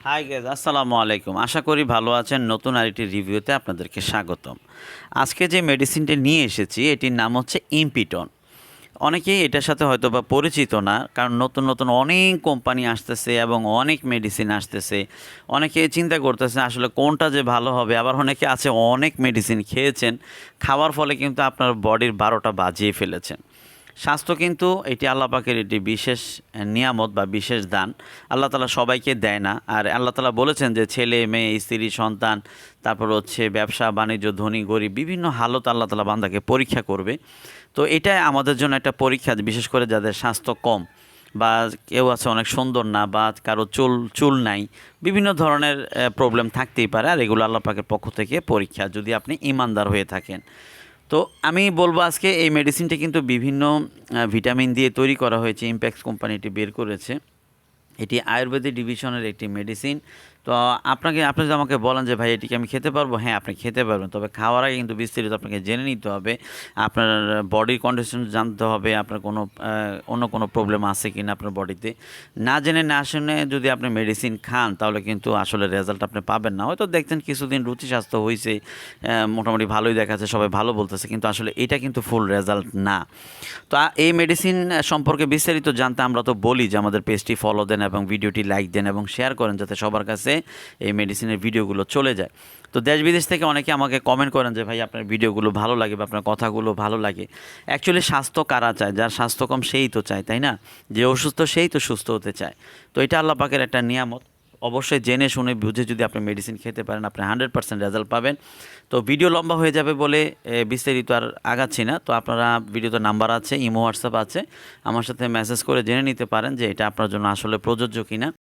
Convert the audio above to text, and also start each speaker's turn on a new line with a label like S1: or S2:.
S1: High gauge আসসালামু আলাইকুম। আশা করি ভালো আছেন। নতুন আরেকটি রিভিউতে আপনাদেরকে স্বাগতম। আজকে যে মেডিসিনটি নিয়ে এসেছি এটির নাম হচ্ছে ইমপিটন। অনেকেই এটার সাথে হয়তো বা পরিচিত না, কারণ নতুন নতুন অনেক কোম্পানি আসতেছে এবং অনেক মেডিসিন আসতেছে। অনেকে চিন্তা করতেছে আসলে কোনটা যে ভালো হবে, আবার অনেকে আছে অনেক মেডিসিন খেয়েছেন, খাওয়ার ফলে কিন্তু আপনার বডির ১২টা বাজিয়ে ফেলেছেন। স্বাস্থ্য কিন্তু এটি আল্লাহ পাকের এটি বিশেষ নিয়ামত বা বিশেষ দান। আল্লাহ তাআলা সবাইকে দেয় না। আর আল্লাহ তাআলা বলেছেন যে ছেলে, মেয়ে, স্ত্রী, সন্তান, তারপর হচ্ছে ব্যবসা, বাণিজ্য, ধনী, গরিব বিভিন্ন হালত আল্লাহ তাআলা বান্দাকে পরীক্ষা করবে। তো এটাই আমাদের জন্য একটা পরীক্ষা, বিশেষ করে যাদের স্বাস্থ্য কম বা কেউ আছে অনেক সুন্দর না, বা কারো চুল চুল নাই, বিভিন্ন ধরনের প্রবলেম থাকতেই পারে। আর এগুলো আল্লাহ পাকের পক্ষ থেকে পরীক্ষা, যদি আপনি ঈমানদার হয়ে থাকেন। তো আমি বলবো আজকে এই মেডিসিনটা কিন্তু বিভিন্ন ভিটামিন দিয়ে তৈরি করা হয়েছে। ইমপ্যাক্ট কোম্পানিটি বের করেছে। এটি আয়ুর্বেদিক ডিভিশনের একটি মেডিসিন। তো আপনি যদি আমাকে বলেন যে ভাই এটিকে আমি খেতে পারবো, হ্যাঁ আপনি খেতে পারবেন। তবে খাওয়ার আগে কিন্তু বিস্তারিত আপনাকে জেনে নিতে হবে। আপনার বডির কন্ডিশন জানতে হবে, আপনার কোনো অন্য কোনো প্রবলেম আছে কি না আপনার বডিতে। না জেনে না শুনে যদি আপনি মেডিসিন খান তাহলে কিন্তু আসলে রেজাল্ট আপনি পাবেন না। হয়তো দেখছেন কিছুদিন রুচি স্বাস্থ্য হয়েছে, মোটামুটি ভালোই দেখাচ্ছে, সবাই ভালো বলতেছে, কিন্তু আসলে এটা কিন্তু ফুল রেজাল্ট না। তো এই মেডিসিন সম্পর্কে বিস্তারিত জানতে আমরা তো বলি যে আমাদের পেজটি ফলো দেন এবং ভিডিওটি লাইক দেন এবং শেয়ার করেন, যাতে সবার কাছে এই মেডিসিনের ভিডিওগুলো চলে যায়। তো দেশ বিদেশ থেকে অনেকে আমাকে কমেন্ট করেন যে ভাই আপনার ভিডিওগুলো ভালো লাগে বা আপনার কথাগুলো ভালো লাগে। অ্যাকচুয়ালি স্বাস্থ্য কারা চায়? যার স্বাস্থ্য কম সেই তো চায়, তাই না? যে অসুস্থ সেই তো সুস্থ হতে চায়। তো এটা আল্লাহ পাকের একটা নিয়ামত। অবশ্যই জেনে শুনে বুঝে যদি আপনি মেডিসিন খেতে পারেন, আপনি 100% রেজাল্ট পাবেন। তো ভিডিও লম্বা হয়ে যাবে বলে বিস্তারিত আর আগাচ্ছি না। তো আপনারা ভিডিওতে নাম্বার আছে, ইমো, হোয়াটসঅ্যাপ আছে, আমার সাথে মেসেজ করে জেনে নিতে পারেন যে এটা আপনার জন্য আসলে প্রযোজ্য কিনা।